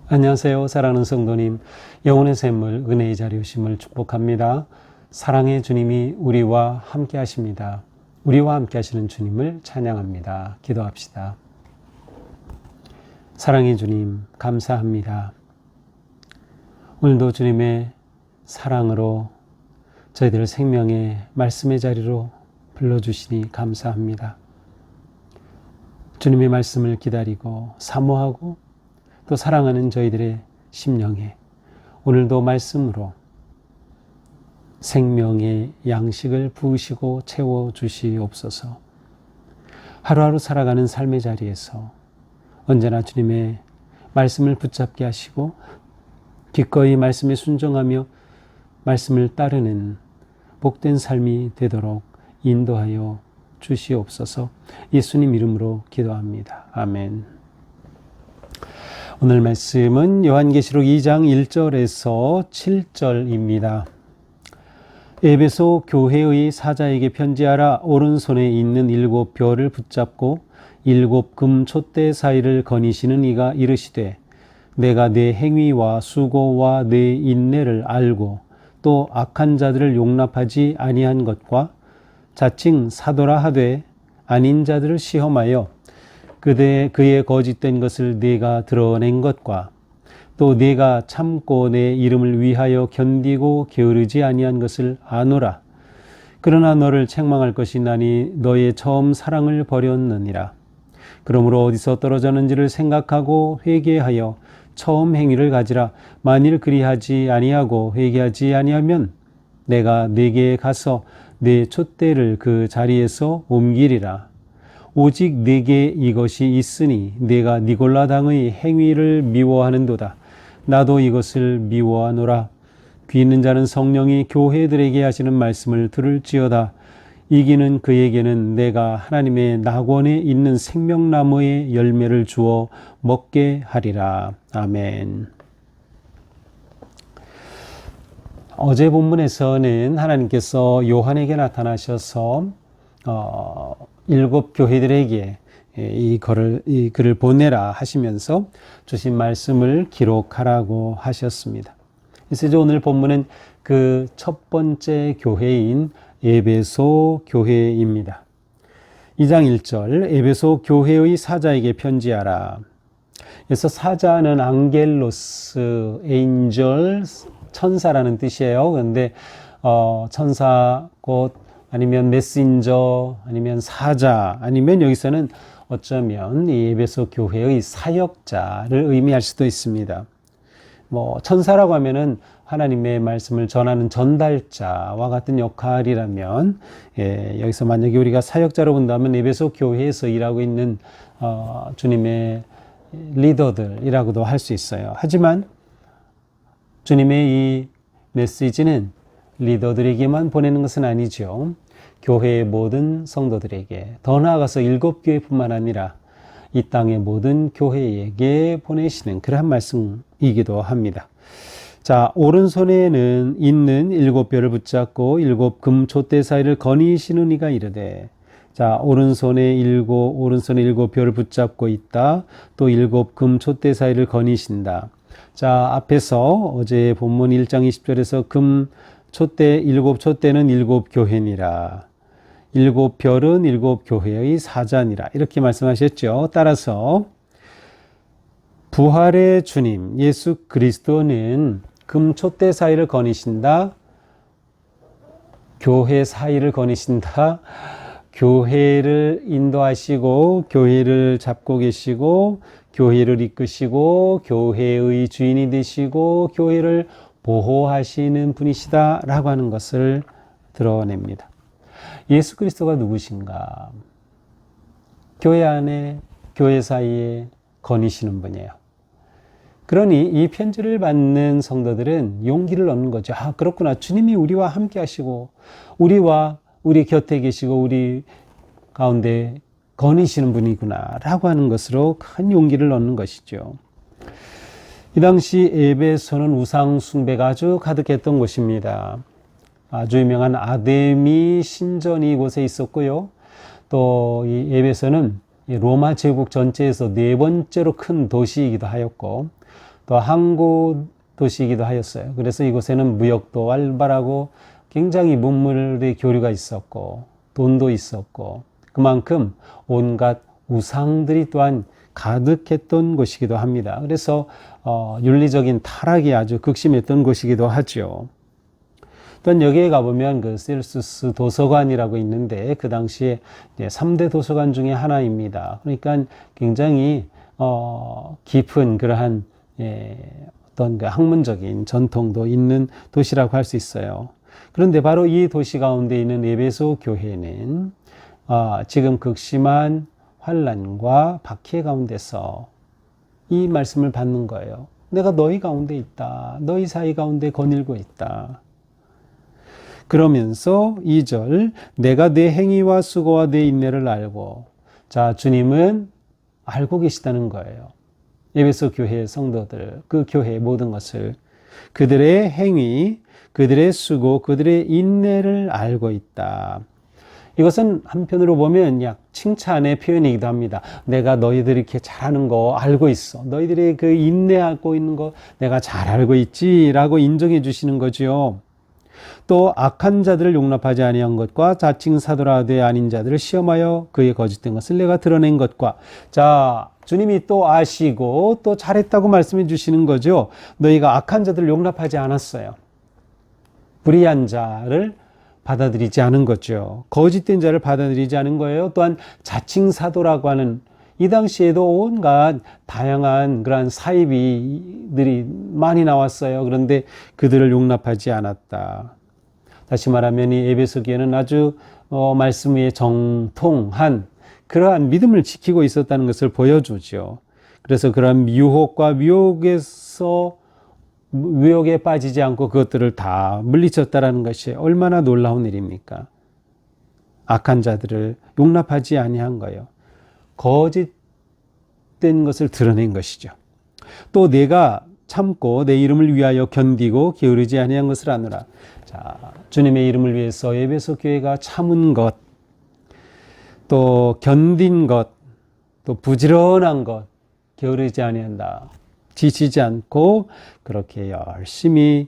안녕하세요. 사랑하는 성도님, 영혼의 샘물 은혜의 자리 오심을 축복합니다. 사랑의 주님이 우리와 함께 하십니다. 우리와 함께 하시는 주님을 찬양합니다. 기도합시다. 사랑의 주님, 감사합니다. 오늘도 주님의 사랑으로 저희들 생명의 말씀의 자리로 불러주시니 감사합니다. 주님의 말씀을 기다리고 사모하고 또 사랑하는 저희들의 심령에 오늘도 말씀으로 생명의 양식을 부으시고 채워주시옵소서. 하루하루 살아가는 삶의 자리에서 언제나 주님의 말씀을 붙잡게 하시고 기꺼이 말씀에 순종하며 말씀을 따르는 복된 삶이 되도록 인도하여 주시옵소서. 예수님 이름으로 기도합니다. 아멘. 오늘 말씀은 요한계시록 2장 1절에서 7절입니다. 에베소 교회의 사자에게 편지하라. 오른손에 있는 7 별을 붙잡고 7 금 촛대 사이를 거니시는 이가 이르시되 내가 네 행위와 수고와 네 인내를 알고 또 악한 자들을 용납하지 아니한 것과 자칭 사도라 하되 아닌 자들을 시험하여 그의 거짓된 것을 네가 드러낸 것과 또 네가 참고 내 이름을 위하여 견디고 게으르지 아니한 것을 아노라. 그러나 너를 책망할 것이 나니 너의 처음 사랑을 버렸느니라. 그러므로 어디서 떨어졌는지를 생각하고 회개하여 처음 행위를 가지라. 만일 그리하지 아니하고 회개하지 아니하면 내가 네게 가서 네 촛대를 그 자리에서 옮기리라. 오직 네게 이것이 있으니 네가 니골라 당의 행위를 미워하는도다. 나도 이것을 미워하노라. 귀 있는 자는 성령이 교회들에게 하시는 말씀을 들을지어다. 이기는 그에게는 내가 하나님의 낙원에 있는 생명나무의 열매를 주어 먹게 하리라. 아멘. 어제 본문에서는 하나님께서 요한에게 나타나셔서 7 교회들에게 이 글을 보내라 하시면서 주신 말씀을 기록하라고 하셨습니다. 그래서 오늘 본문은 그 첫 번째 교회인 에베소 교회입니다. 2장 1절 에베소 교회의 사자에게 편지하라. 그래서 사자는 앙겔로스, 에인절, 천사라는 뜻이에요. 그런데 천사 곧 아니면 메신저, 아니면 사자, 아니면 여기서는 어쩌면 이 에베소 교회의 사역자를 의미할 수도 있습니다. 천사라고 하면은 하나님의 말씀을 전하는 전달자와 같은 역할이라면, 여기서 만약에 우리가 사역자로 본다면 에베소 교회에서 일하고 있는 주님의 리더들이라고도 할 수 있어요. 하지만 주님의 이 메시지는 리더들에게만 보내는 것은 아니죠. 교회의 모든 성도들에게, 더 나아가서 7 교회뿐만 아니라 이 땅의 모든 교회에게 보내시는 그러한 말씀이기도 합니다. 자, 오른손에는 있는 7 별을 붙잡고 7 금 촛대 사이를 거니시는 이가 이르되, 자, 오른손에 7 별을 붙잡고 있다. 또 7 금 촛대 사이를 거니신다. 자, 앞에서 어제 본문 1장 20절에서 금 촛대 7 촛대는 7 교회니라. 7 별은 7 교회의 사자니라. 이렇게 말씀하셨죠. 따라서 부활의 주님 예수 그리스도는 금 촛대 사이를 거니신다. 교회 사이를 거니신다. 교회를 인도하시고 교회를 잡고 계시고 교회를 이끄시고 교회의 주인이 되시고 교회를 보호하시는 분이시다라고 하는 것을 드러냅니다. 예수 그리스도가 누구신가? 교회 안에, 교회 사이에 거니시는 분이에요. 그러니 이 편지를 받는 성도들은 용기를 얻는 거죠. 아, 그렇구나. 주님이 우리와 함께 하시고 우리 곁에 계시고 우리 가운데 거니시는 분이구나 라고 하는 것으로 큰 용기를 얻는 것이죠. 이 당시 에베소는 우상 숭배가 아주 가득했던 곳입니다. 아주 유명한 아데미 신전이 이곳에 있었고요. 또 이 에베소는 로마 제국 전체에서 네 번째로 큰 도시이기도 하였고 또 항구 도시이기도 하였어요. 그래서 이곳에는 무역도 활발하고 굉장히 문물의 교류가 있었고 돈도 있었고 그만큼 온갖 우상들이 또한 가득했던 곳이기도 합니다. 그래서 윤리적인 타락이 아주 극심했던 곳이기도 하죠. 또한 여기에 가보면 그 셀수스 도서관이라고 있는데 그 당시에 3대 도서관 중에 하나입니다. 그러니까 굉장히 깊은 그러한 어떤 그 학문적인 전통도 있는 도시라고 할 수 있어요. 그런데 바로 이 도시 가운데 있는 에베소 교회는 지금 극심한 환난과 박해 가운데서 이 말씀을 받는 거예요. 내가 너희 가운데 있다. 너희 사이 가운데 거닐고 있다. 그러면서 2절 내가 내 행위와 수고와 내 인내를 알고 자 주님은 알고 계시다는 거예요. 에베소 교회의 성도들 그 교회의 모든 것을 그들의 행위, 그들의 수고, 그들의 인내를 알고 있다. 이것은 한편으로 보면 약 칭찬의 표현이기도 합니다. 내가 너희들이 이렇게 잘하는 거 알고 있어. 너희들이 그 인내하고 있는 거 내가 잘 알고 있지라고 인정해 주시는 거죠. 또 악한 자들을 용납하지 아니한 것과 자칭 사도라 하되 아닌 자들을 시험하여 그의 거짓된 것을 내가 드러낸 것과 자 주님이 또 아시고 또 잘했다고 말씀해 주시는 거죠. 너희가 악한 자들을 용납하지 않았어요. 불의한 자를 받아들이지 않은 거죠. 거짓된 자를 받아들이지 않은 거예요. 또한 자칭 사도라고 하는 이 당시에도 온갖 다양한 그러한 사이비들이 많이 나왔어요. 그런데 그들을 용납하지 않았다. 다시 말하면 이 에베소 교회는 아주 말씀 위에 정통한 그러한 믿음을 지키고 있었다는 것을 보여주죠. 그래서 그러한 유혹과 유혹에 빠지지 않고 그것들을 다 물리쳤다라는 것이 얼마나 놀라운 일입니까? 악한 자들을 용납하지 아니한 거예요. 거짓된 것을 드러낸 것이죠. 또 내가 참고 내 이름을 위하여 견디고 게으르지 아니한 것을 아노라. 자, 주님의 이름을 위해서 에베소 교회가 참은 것, 또 견딘 것, 또 부지런한 것, 게으르지 아니한다. 지치지 않고 그렇게 열심히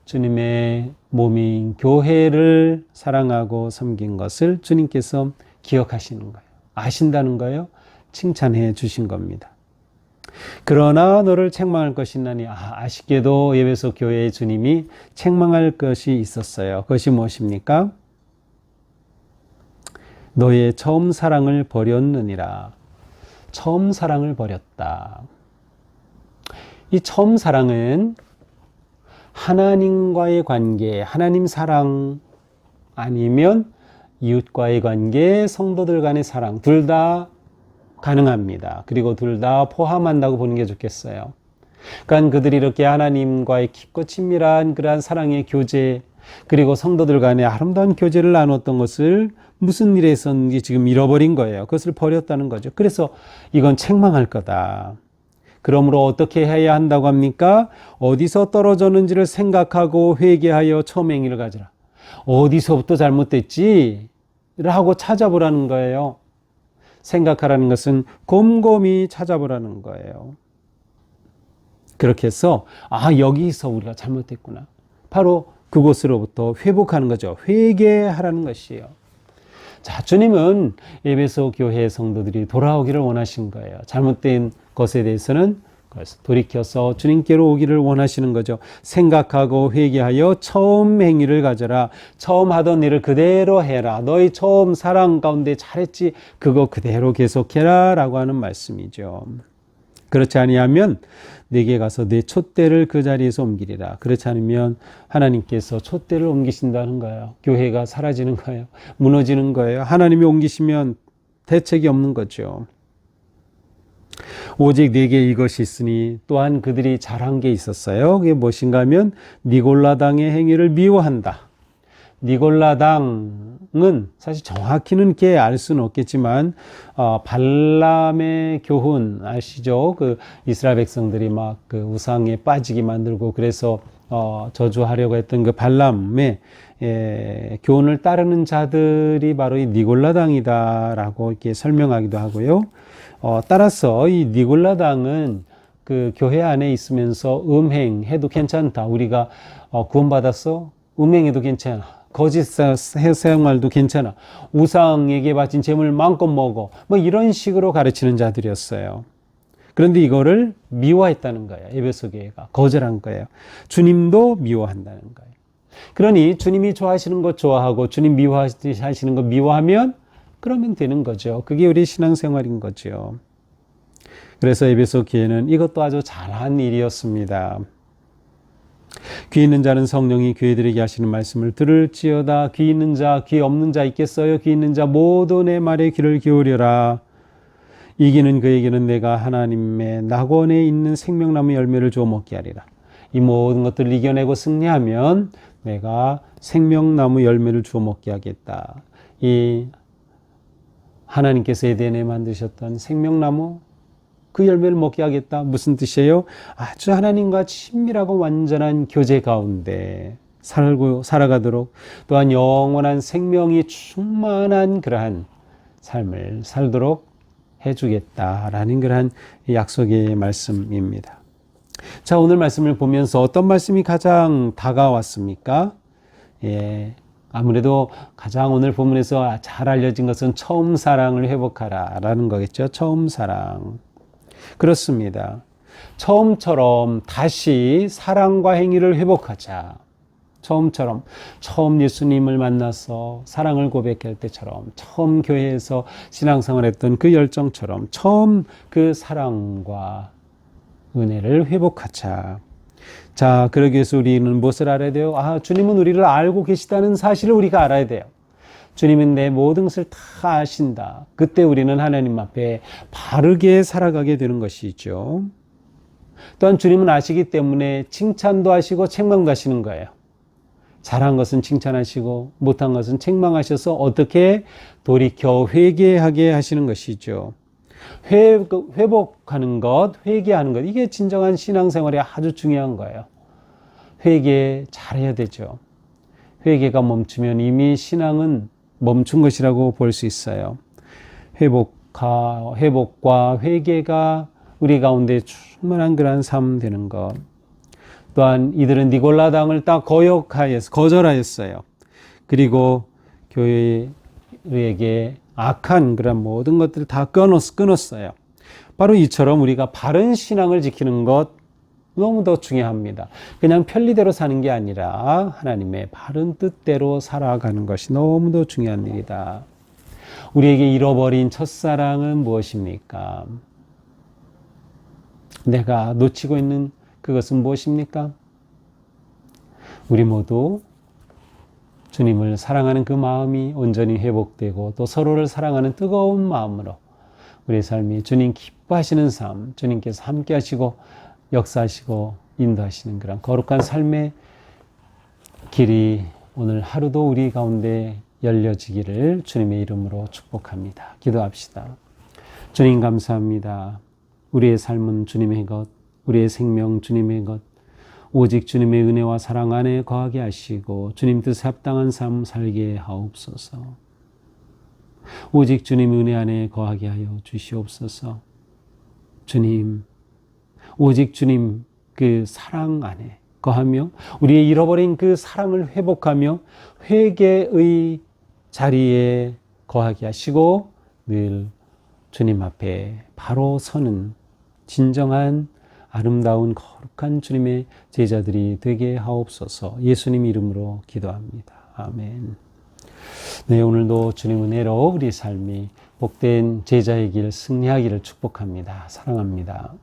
주님의 몸인 교회를 사랑하고 섬긴 것을 주님께서 기억하시는 거예요. 아신다는 거예요. 칭찬해 주신 겁니다. 그러나 너를 책망할 것이 있나니 아쉽게도 에베소 교회의 주님이 책망할 것이 있었어요. 그것이 무엇입니까? 너의 처음 사랑을 버렸느니라. 처음 사랑을 버렸다. 이 처음 사랑은 하나님과의 관계, 하나님 사랑 아니면 이웃과의 관계, 성도들 간의 사랑 둘 다 가능합니다. 그리고 둘 다 포함한다고 보는 게 좋겠어요. 그러니까 그들이 이렇게 하나님과의 깊고 친밀한 그러한 사랑의 교제 그리고 성도들 간의 아름다운 교제를 나눴던 것을 무슨 일에 있었는지 지금 잃어버린 거예요. 그것을 버렸다는 거죠. 그래서 이건 책망할 거다. 그러므로 어떻게 해야 한다고 합니까? 어디서 떨어졌는지를 생각하고 회개하여 처음 행위를 가지라. 어디서부터 잘못됐지? 라고 찾아보라는 거예요. 생각하라는 것은 곰곰이 찾아보라는 거예요. 그렇게 해서 여기서 우리가 잘못했구나. 바로 그곳으로부터 회복하는 거죠. 회개하라는 것이에요. 자, 주님은 에베소 교회 성도들이 돌아오기를 원하신 거예요. 잘못된 것에 대해서는 돌이켜서 주님께로 오기를 원하시는 거죠. 생각하고 회개하여 처음 행위를 가져라. 처음 하던 일을 그대로 해라. 너희 처음 사랑 가운데 잘했지. 그거 그대로 계속해라 라고 하는 말씀이죠. 그렇지 아니하면 내게 가서 내 촛대를 그 자리에서 옮기리라. 그렇지 않으면 하나님께서 촛대를 옮기신다는 거예요. 교회가 사라지는 거예요. 무너지는 거예요. 하나님이 옮기시면 대책이 없는 거죠. 오직 내게 이것이 있으니 또한 그들이 잘한 게 있었어요. 그게 무엇인가 하면 니골라당의 행위를 미워한다. 니골라당은 사실 정확히는 이렇게 알 수는 없겠지만 발람의 교훈 아시죠? 그 이스라엘 백성들이 막 그 우상에 빠지게 만들고 그래서 저주하려고 했던 그 발람의 교훈을 따르는 자들이 바로 이 니골라당이다라고 이렇게 설명하기도 하고요. 따라서 이 니골라당은 그 교회 안에 있으면서 음행해도 괜찮다. 우리가 구원받았어? 음행해도 괜찮아. 거짓 생활도 괜찮아. 우상에게 바친 재물 마음껏 먹어. 뭐 이런 식으로 가르치는 자들이었어요. 그런데 이거를 미워했다는 거예요. 에베소 교회가 거절한 거예요. 주님도 미워한다는 거예요. 그러니 주님이 좋아하시는 것 좋아하고 주님 미워하시는 것 미워하면 그러면 되는 거죠. 그게 우리 신앙생활인 거죠. 그래서 에베소 교회는 이것도 아주 잘한 일이었습니다. 귀 있는 자는 성령이 교회들에게 하시는 말씀을 들을지어다. 귀 있는 자, 귀 없는 자 있겠어요? 귀 있는 자 모두 내 말에 귀를 기울여라. 이기는 그에게는 내가 하나님의 낙원에 있는 생명나무 열매를 주어 먹게 하리라. 이 모든 것들을 이겨내고 승리하면 내가 생명나무 열매를 주어 먹게 하겠다. 이 하나님께서 에덴에 만드셨던 생명나무 그 열매를 먹게 하겠다. 무슨 뜻이에요? 아주 하나님과 친밀하고 완전한 교제 가운데 살아가도록 또한 영원한 생명이 충만한 그러한 삶을 살도록 해주겠다라는 그러한 약속의 말씀입니다. 자, 오늘 말씀을 보면서 어떤 말씀이 가장 다가왔습니까? 아무래도 가장 오늘 본문에서 잘 알려진 것은 처음 사랑을 회복하라 라는 거겠죠. 처음 사랑. 그렇습니다. 처음처럼 다시 사랑과 행위를 회복하자. 처음처럼, 처음 예수님을 만나서 사랑을 고백할 때처럼, 처음 교회에서 신앙생활 했던 그 열정처럼, 처음 그 사랑과 은혜를 회복하자. 자, 그러기 위해서 우리는 무엇을 알아야 돼요? 주님은 우리를 알고 계시다는 사실을 우리가 알아야 돼요. 주님은 내 모든 것을 다 아신다. 그때 우리는 하나님 앞에 바르게 살아가게 되는 것이죠. 또한 주님은 아시기 때문에 칭찬도 하시고 책망도 하시는 거예요. 잘한 것은 칭찬하시고 못한 것은 책망하셔서 어떻게 돌이켜 회개하게 하시는 것이죠. 회복하는 것, 회개하는 것, 이게 진정한 신앙생활이 아주 중요한 거예요. 회개 잘해야 되죠. 회개가 멈추면 이미 신앙은 멈춘 것이라고 볼 수 있어요. 회복과 회개가 우리 가운데 충만한 그러한 삶 되는 것. 또한 이들은 니골라당을 딱 거절하였어요. 그리고 교회에게 악한 그런 모든 것들을 다 끊었어요. 바로 이처럼 우리가 바른 신앙을 지키는 것 너무도 중요합니다. 그냥 편리대로 사는 게 아니라 하나님의 바른 뜻대로 살아가는 것이 너무도 중요한 일이다. 우리에게 잃어버린 첫사랑은 무엇입니까? 내가 놓치고 있는 그것은 무엇입니까? 우리 모두 주님을 사랑하는 그 마음이 온전히 회복되고 또 서로를 사랑하는 뜨거운 마음으로 우리의 삶이 주님 기뻐하시는 삶, 주님께서 함께 하시고 역사하시고 인도하시는 그런 거룩한 삶의 길이 오늘 하루도 우리 가운데 열려지기를 주님의 이름으로 축복합니다. 기도합시다. 주님 감사합니다. 우리의 삶은 주님의 것, 우리의 생명 주님의 것, 오직 주님의 은혜와 사랑 안에 거하게 하시고 주님 뜻에 합당한 삶 살게 하옵소서. 오직 주님의 은혜 안에 거하게 하여 주시옵소서. 주님, 오직 주님 그 사랑 안에 거하며 우리의 잃어버린 그 사랑을 회복하며 회개의 자리에 거하게 하시고 늘 주님 앞에 바로 서는 진정한 아름다운 거룩한 주님의 제자들이 되게 하옵소서. 예수님 이름으로 기도합니다. 아멘. 네, 오늘도 주님 은혜로 우리 삶이 복된 제자의 길 승리하기를 축복합니다. 사랑합니다.